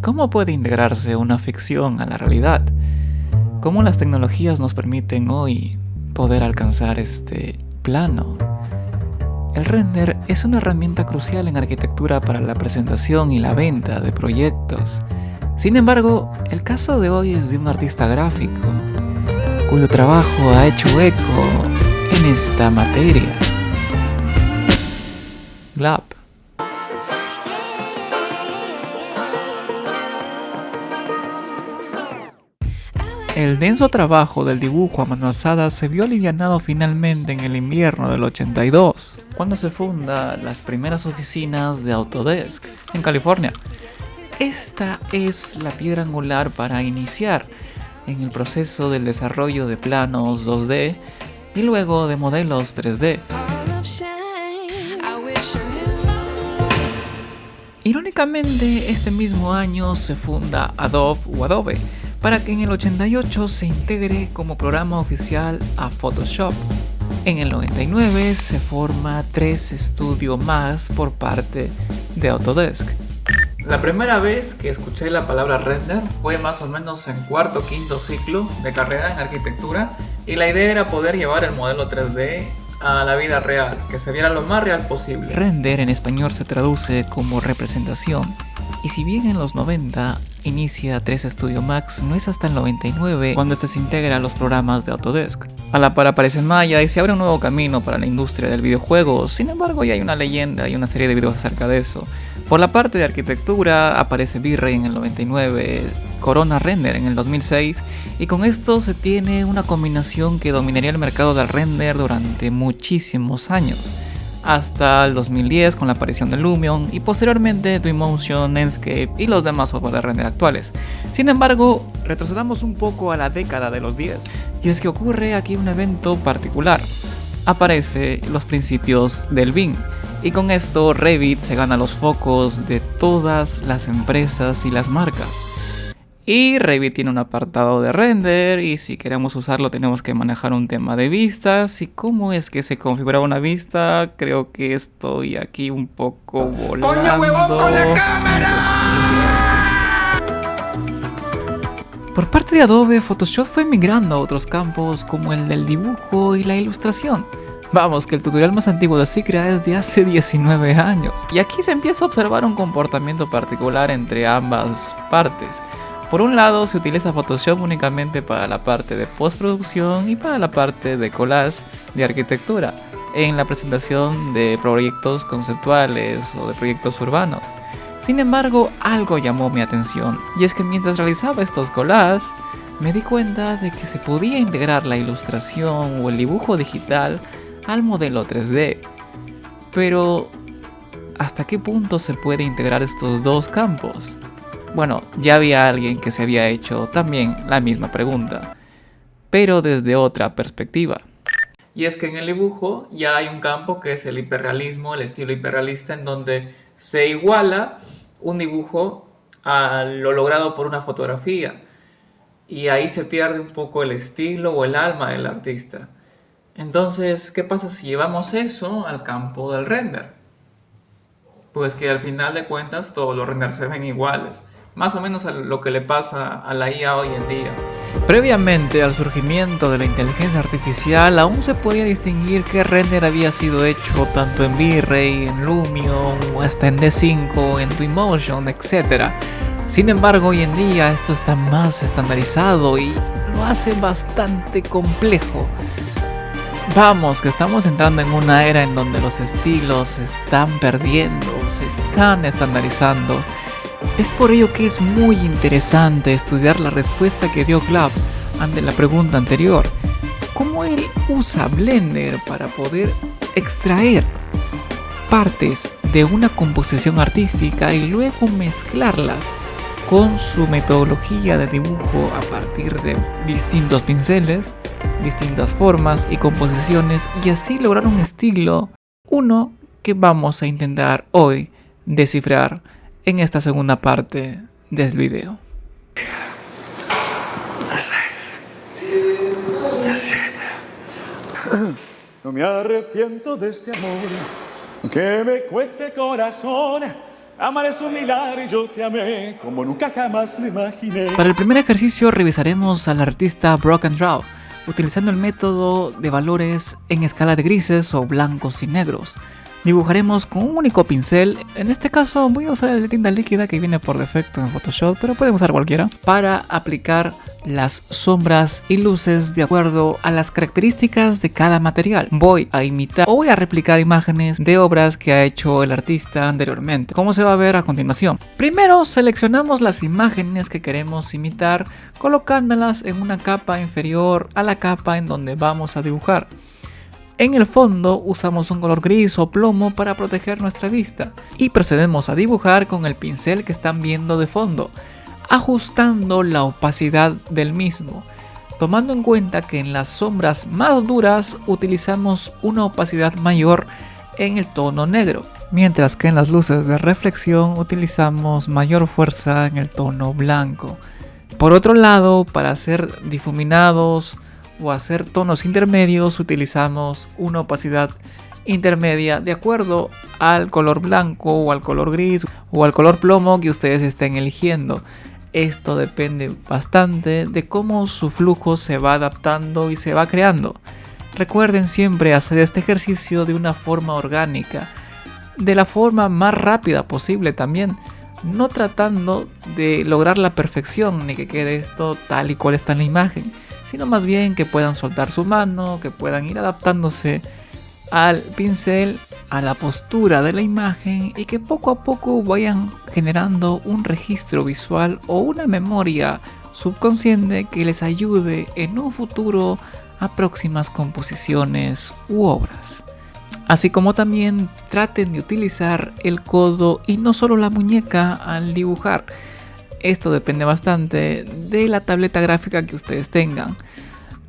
¿cómo puede integrarse una ficción a la realidad? ¿Cómo las tecnologías nos permiten hoy poder alcanzar este plano? El render es una herramienta crucial en arquitectura para la presentación y la venta de proyectos. Sin embargo, el caso de hoy es de un artista gráfico, cuyo trabajo ha hecho eco en esta materia. Glab. El denso trabajo del dibujo a mano alzada se vio alivianado finalmente en el invierno del 82, cuando se fundan las primeras oficinas de Autodesk en California. Esta es la piedra angular para iniciar en el proceso del desarrollo de planos 2D y luego de modelos 3D. Irónicamente, este mismo año se funda Adobe para que en el 88 se integre como programa oficial a Photoshop. En el 99 se forma 3 Studio Max por parte de Autodesk. La primera vez que escuché la palabra render fue más o menos en cuarto o quinto ciclo de carrera en arquitectura, y la idea era poder llevar el modelo 3D a la vida real, que se viera lo más real posible. Render en español se traduce como representación, y si bien en los 90 inicia 3 Studio Max, no es hasta el 99 cuando este se integra a los programas de Autodesk. A la par aparece Maya y se abre un nuevo camino para la industria del videojuego. Sin embargo, ya hay una leyenda y una serie de videos acerca de eso. Por la parte de arquitectura aparece V-Ray en el 99, Corona Render en el 2006, y con esto se tiene una combinación que dominaría el mercado del render durante muchísimos años, hasta el 2010 con la aparición de Lumion y posteriormente Twinmotion, Enscape y los demás software de render actuales. Sin embargo, retrocedamos un poco a la década de los 10, y es que ocurre aquí un evento particular. Aparece los principios del BIM, y con esto Revit se gana los focos de todas las empresas y las marcas. Y Revit tiene un apartado de render, y si queremos usarlo tenemos que manejar un tema de vistas. ¿Y cómo es que se configura una vista? Creo que estoy aquí un poco volando. ¡Coño, huevón, con la cámara! Por parte de Adobe, Photoshop fue migrando a otros campos como el del dibujo y la ilustración. Vamos, que el tutorial más antiguo de Cicra es de hace 19 años. Y aquí se empieza a observar un comportamiento particular entre ambas partes. Por un lado, se utiliza Photoshop únicamente para la parte de postproducción y para la parte de collage de arquitectura, en la presentación de proyectos conceptuales o de proyectos urbanos. Sin embargo, algo llamó mi atención, y es que mientras realizaba estos collages, me di cuenta de que se podía integrar la ilustración o el dibujo digital al modelo 3D. Pero, ¿hasta qué punto se puede integrar estos dos campos? Bueno, ya había alguien que se había hecho también la misma pregunta, pero desde otra perspectiva. Y es que en el dibujo ya hay un campo que es el hiperrealismo, el estilo hiperrealista, en donde se iguala un dibujo a lo logrado por una fotografía, y ahí se pierde un poco el estilo o el alma del artista. Entonces, ¿qué pasa si llevamos eso al campo del render? Pues que al final de cuentas todos los renders se ven iguales. Más o menos a lo que le pasa a la IA hoy en día. Previamente al surgimiento de la inteligencia artificial, aún se podía distinguir qué render había sido hecho tanto en V-Ray, en Lumion, o hasta en D5, en Twinmotion, etc. Sin embargo, hoy en día esto está más estandarizado y lo hace bastante complejo. Vamos, que estamos entrando en una era en donde los estilos se están perdiendo, se están estandarizando. Es por ello que es muy interesante estudiar la respuesta que dio Glab ante la pregunta anterior. ¿Cómo él usa Blender para poder extraer partes de una composición artística y luego mezclarlas con su metodología de dibujo a partir de distintos pinceles, distintas formas y composiciones, y así lograr un estilo, uno que vamos a intentar hoy descifrar en esta segunda parte del video. 6, 7. No me arrepiento de este amor, que me cueste corazón, Amar es un milagro y yo te amé como nunca jamás lo imaginé. Para el primer ejercicio revisaremos al artista Brock and Draw, utilizando el método de valores en escala de grises o blancos y negros. Dibujaremos con un único pincel, en este caso voy a usar el de tinta líquida que viene por defecto en Photoshop, pero pueden usar cualquiera, para aplicar las sombras y luces de acuerdo a las características de cada material. Voy a imitar o voy a replicar imágenes de obras que ha hecho el artista anteriormente, como se va a ver a continuación. Primero seleccionamos las imágenes que queremos imitar, colocándolas en una capa inferior a la capa en donde vamos a dibujar. En el fondo usamos un color gris o plomo para proteger nuestra vista y procedemos a dibujar con el pincel que están viendo de fondo, ajustando la opacidad del mismo, tomando en cuenta que en las sombras más duras utilizamos una opacidad mayor en el tono negro, mientras que en las luces de reflexión utilizamos mayor fuerza en el tono blanco. Por otro lado, para hacer difuminados o hacer tonos intermedios utilizamos una opacidad intermedia de acuerdo al color blanco o al color gris o al color plomo que ustedes estén eligiendo. Esto depende bastante de cómo su flujo se va adaptando y se va creando. Recuerden siempre hacer este ejercicio de una forma orgánica, de la forma más rápida posible también, no tratando de lograr la perfección ni que quede esto tal y cual está en la imagen, sino más bien que puedan soltar su mano, que puedan ir adaptándose al pincel, a la postura de la imagen y que poco a poco vayan generando un registro visual o una memoria subconsciente que les ayude en un futuro a próximas composiciones u obras. Así como también traten de utilizar el codo y no solo la muñeca al dibujar. Esto depende bastante de la tableta gráfica que ustedes tengan.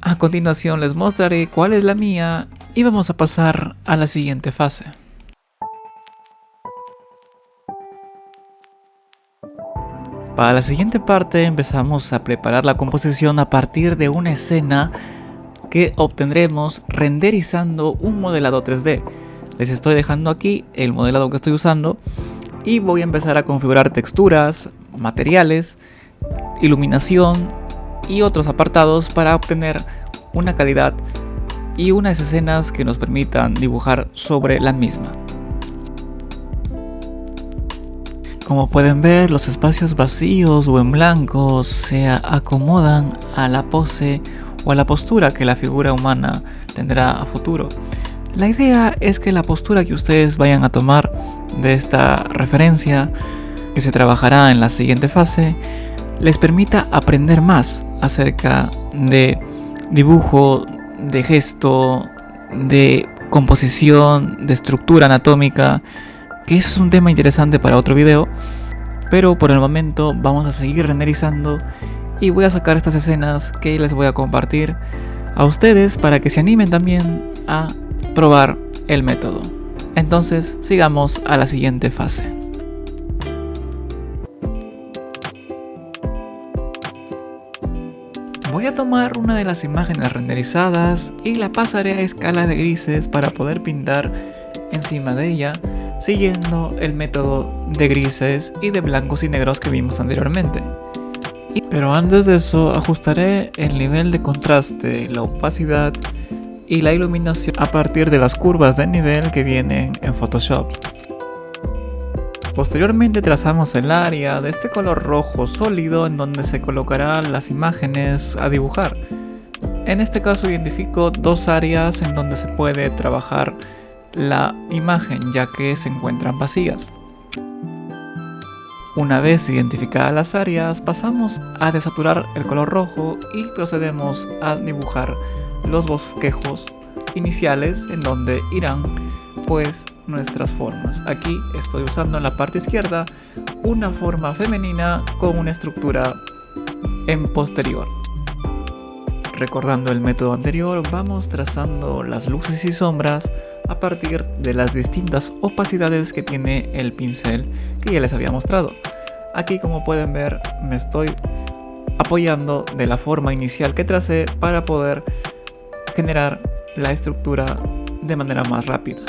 A continuación les mostraré cuál es la mía y vamos a pasar a la siguiente fase. Para la siguiente parte empezamos a preparar la composición a partir de una escena que obtendremos renderizando un modelado 3D. Les estoy dejando aquí el modelado que estoy usando y voy a empezar a configurar texturas, materiales, iluminación y otros apartados para obtener una calidad y unas escenas que nos permitan dibujar sobre la misma. Como pueden ver, los espacios vacíos o en blanco se acomodan a la pose o a la postura que la figura humana tendrá a futuro. La idea es que la postura que ustedes vayan a tomar de esta referencia, que se trabajará en la siguiente fase, les permita aprender más acerca de dibujo, de gesto, de composición, de estructura anatómica, que eso es un tema interesante para otro video, pero por el momento vamos a seguir renderizando y voy a sacar estas escenas que les voy a compartir a ustedes para que se animen también a probar el método. Entonces sigamos a la siguiente fase. Voy a tomar una de las imágenes renderizadas y la pasaré a escala de grises para poder pintar encima de ella, siguiendo el método de grises y de blancos y negros que vimos anteriormente. Pero antes de eso ajustaré el nivel de contraste, la opacidad y la iluminación a partir de las curvas de nivel que vienen en Photoshop. Posteriormente trazamos el área de este color rojo sólido en donde se colocarán las imágenes a dibujar. En este caso identifico dos áreas en donde se puede trabajar la imagen, ya que se encuentran vacías. Una vez identificadas las áreas, pasamos a desaturar el color rojo y procedemos a dibujar los bosquejos iniciales en donde irán pues nuestras formas. Aquí estoy usando en la parte izquierda una forma femenina con una estructura en posterior. Recordando el método anterior, vamos trazando las luces y sombras a partir de las distintas opacidades que tiene el pincel que ya les había mostrado. Aquí, como pueden ver, me estoy apoyando de la forma inicial que tracé para poder generar la estructura de manera más rápida.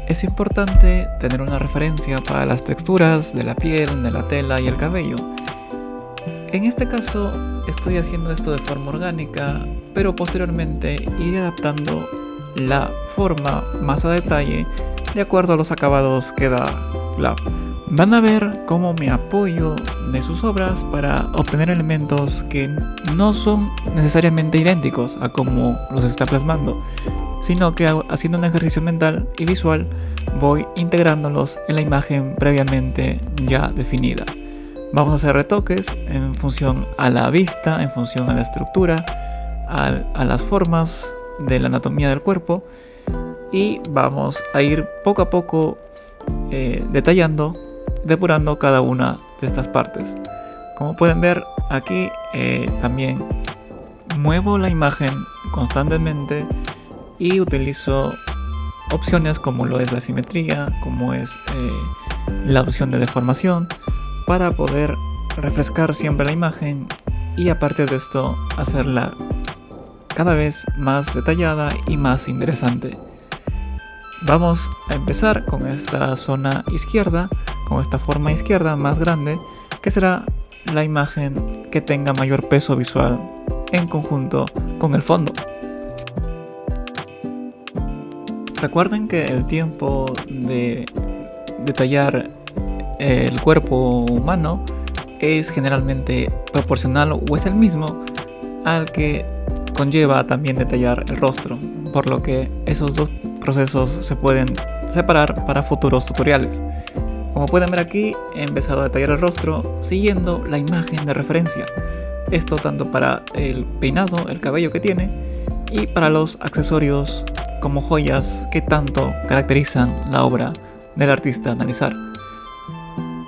es importante tener una referencia para las texturas de la piel, de la tela y el cabello. En este caso estoy haciendo esto de forma orgánica, pero posteriormente iré adaptando la forma más a detalle de acuerdo a los acabados que da Glab. Van a ver cómo me apoyo de sus obras para obtener elementos que no son necesariamente idénticos a cómo los está plasmando, sino que haciendo un ejercicio mental y visual voy integrándolos en la imagen previamente ya definida. Vamos a hacer retoques en función a la vista, en función a la estructura, a las formas de la anatomía del cuerpo, y vamos a ir poco a poco detallando, depurando cada una de estas partes. Como pueden ver aquí, también muevo la imagen constantemente y utilizo opciones como lo es la simetría, como es la opción de deformación, para poder refrescar siempre la imagen y aparte de esto hacerla cada vez más detallada y más interesante. Vamos a empezar con esta zona izquierda, con esta forma izquierda más grande, que será la imagen que tenga mayor peso visual en conjunto con el fondo. Recuerden que el tiempo de detallar el cuerpo humano es generalmente proporcional o es el mismo al que conlleva también detallar el rostro, por lo que esos dos procesos se pueden separar para futuros tutoriales. Como pueden ver aquí, he empezado a detallar el rostro siguiendo la imagen de referencia. Esto tanto para el peinado, el cabello que tiene, y para los accesorios como joyas que tanto caracterizan la obra del artista a analizar.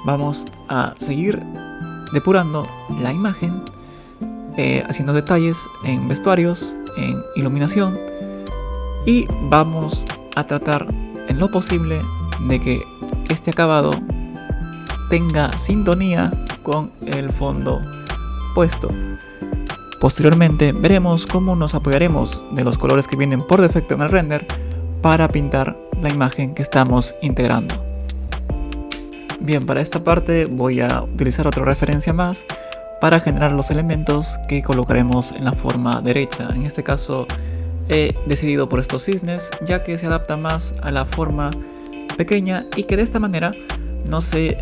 Vamos a seguir depurando la imagen, haciendo detalles en vestuarios, en iluminación, y vamos a tratar en lo posible de que este acabado tenga sintonía con el fondo puesto. Posteriormente veremos cómo nos apoyaremos de los colores que vienen por defecto en el render para pintar la imagen que estamos integrando. Bien, para esta parte voy a utilizar otra referencia más para generar los elementos que colocaremos en la forma derecha. En este caso he decidido por estos cisnes, ya que se adapta más a la forma pequeña y que de esta manera no se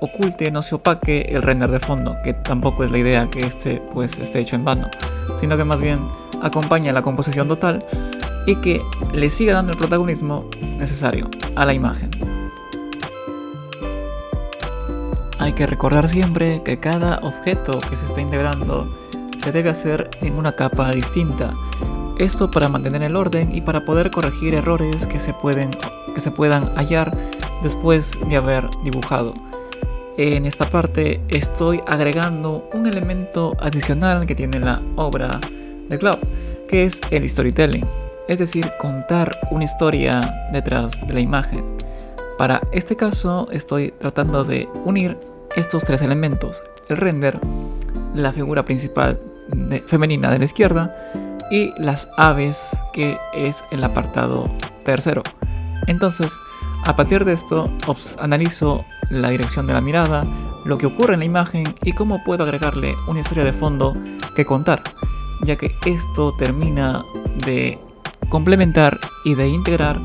oculte, no se opaque el render de fondo, que tampoco es la idea que este pues esté hecho en vano, sino que más bien acompaña la composición total y que le siga dando el protagonismo necesario a la imagen. Hay que recordar siempre que cada objeto que se está integrando se debe hacer en una capa distinta. Esto para mantener el orden y para poder corregir errores que se puedan hallar después de haber dibujado. En esta parte estoy agregando un elemento adicional que tiene la obra de Glab, que es el storytelling, es decir, contar una historia detrás de la imagen. Para este caso estoy tratando de unir estos tres elementos: el render, la figura principal femenina de la izquierda y las aves, que es el apartado tercero. Entonces, a partir de esto, analizo la dirección de la mirada, lo que ocurre en la imagen y cómo puedo agregarle una historia de fondo que contar, ya que esto termina de complementar y de integrar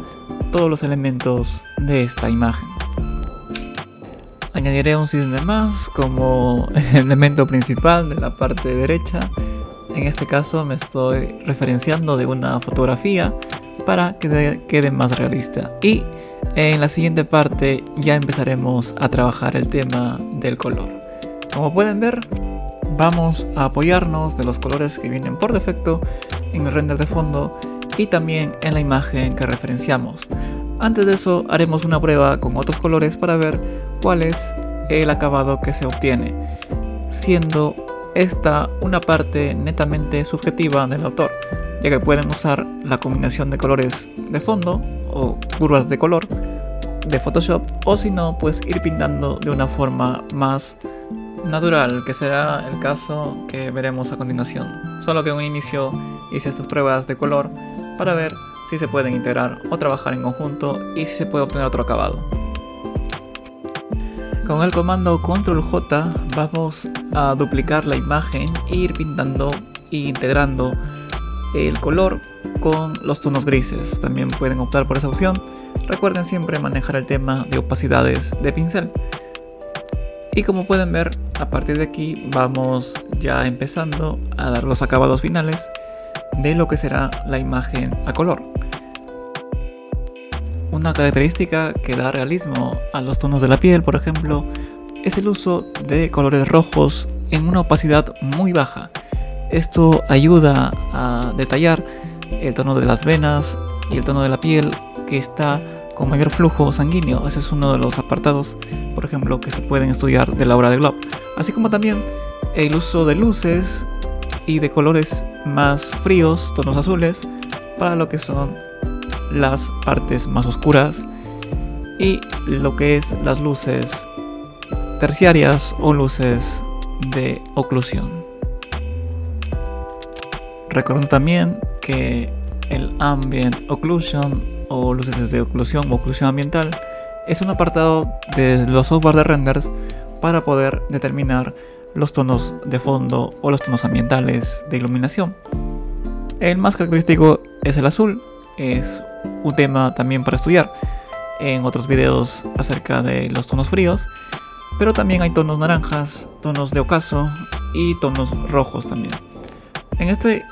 todos los elementos de esta imagen. Añadiré un cisne más como elemento principal de la parte derecha. En este caso me estoy referenciando de una fotografía para que quede más realista, y en la siguiente parte ya empezaremos a trabajar el tema del color. Como pueden ver, vamos a apoyarnos de los colores que vienen por defecto en el render de fondo y también en la imagen que referenciamos. Antes de eso haremos una prueba con otros colores para ver cuál es el acabado que se obtiene, siendo esta una parte netamente subjetiva del autor, ya que pueden usar la combinación de colores de fondo o curvas de color de Photoshop, o si no, pues ir pintando de una forma más natural, que será el caso que veremos a continuación. Solo que en un inicio hice estas pruebas de color para ver si se pueden integrar o trabajar en conjunto y si se puede obtener otro acabado. Con el comando Ctrl J vamos a duplicar la imagen e ir pintando e integrando el color con los tonos grises. También pueden optar por esa opción. Recuerden siempre manejar el tema de opacidades de pincel. Y como pueden ver, a partir de aquí vamos ya empezando a dar los acabados finales de lo que será la imagen a color. Una característica que da realismo a los tonos de la piel, por ejemplo, es el uso de colores rojos en una opacidad muy baja. Esto ayuda a detallar el tono de las venas y el tono de la piel que está con mayor flujo sanguíneo. Ese es uno de los apartados, por ejemplo, que se pueden estudiar de la obra de Glob. Así como también el uso de luces y de colores más fríos, tonos azules, para lo que son las partes más oscuras y lo que es las luces terciarias o luces de oclusión. Recuerden también que el Ambient Occlusion o luces de oclusión o oclusión ambiental es un apartado de los software de renders para poder determinar los tonos de fondo o los tonos ambientales de iluminación. El más característico es el azul. Es un tema también para estudiar en otros videos acerca de los tonos fríos, pero también hay tonos naranjas, tonos de ocaso y tonos rojos también. En este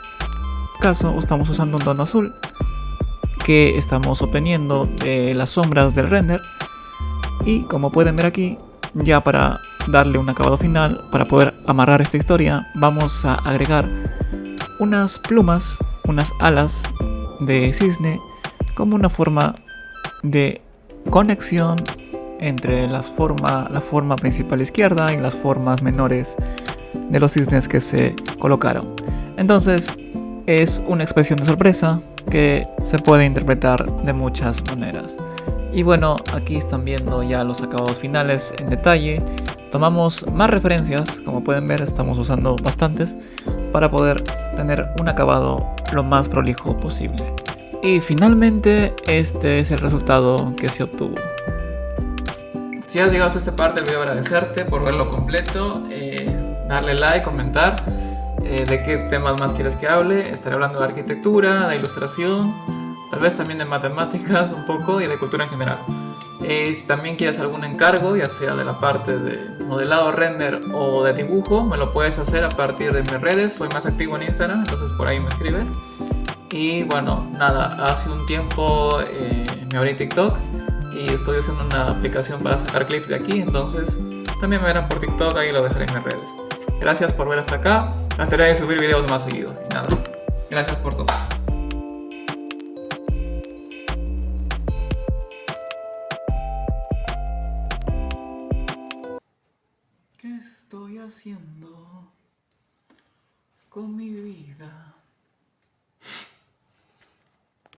caso estamos usando un tono azul que estamos obteniendo de las sombras del render, y como pueden ver aquí, ya para darle un acabado final, para poder amarrar esta historia, vamos a agregar unas plumas, unas alas de cisne como una forma de conexión entre la forma principal izquierda y las formas menores de los cisnes que se colocaron. Entonces es una expresión de sorpresa que se puede interpretar de muchas maneras. Y bueno, aquí están viendo ya los acabados finales en detalle. Tomamos más referencias, como pueden ver estamos usando bastantes para poder tener un acabado lo más prolijo posible. Y finalmente este es el resultado que se obtuvo. Si has llegado hasta esta parte del video, agradecerte por verlo completo, darle like, comentar de qué temas más quieres que hable. Estaré hablando de arquitectura, de ilustración, tal vez también de matemáticas un poco y de cultura en general. Si también quieres algún encargo, ya sea de la parte de modelado, render o de dibujo, me lo puedes hacer a partir de mis redes. Soy más activo en Instagram, entonces por ahí me escribes. Y bueno, nada, hace un tiempo me abrí TikTok y estoy haciendo una aplicación para sacar clips de aquí, entonces también me verán por TikTok, ahí lo dejaré en mis redes. Gracias por ver hasta acá, trataré de subir videos más seguidos. Y nada, gracias por todo. ¿Qué estoy haciendo con mi vida?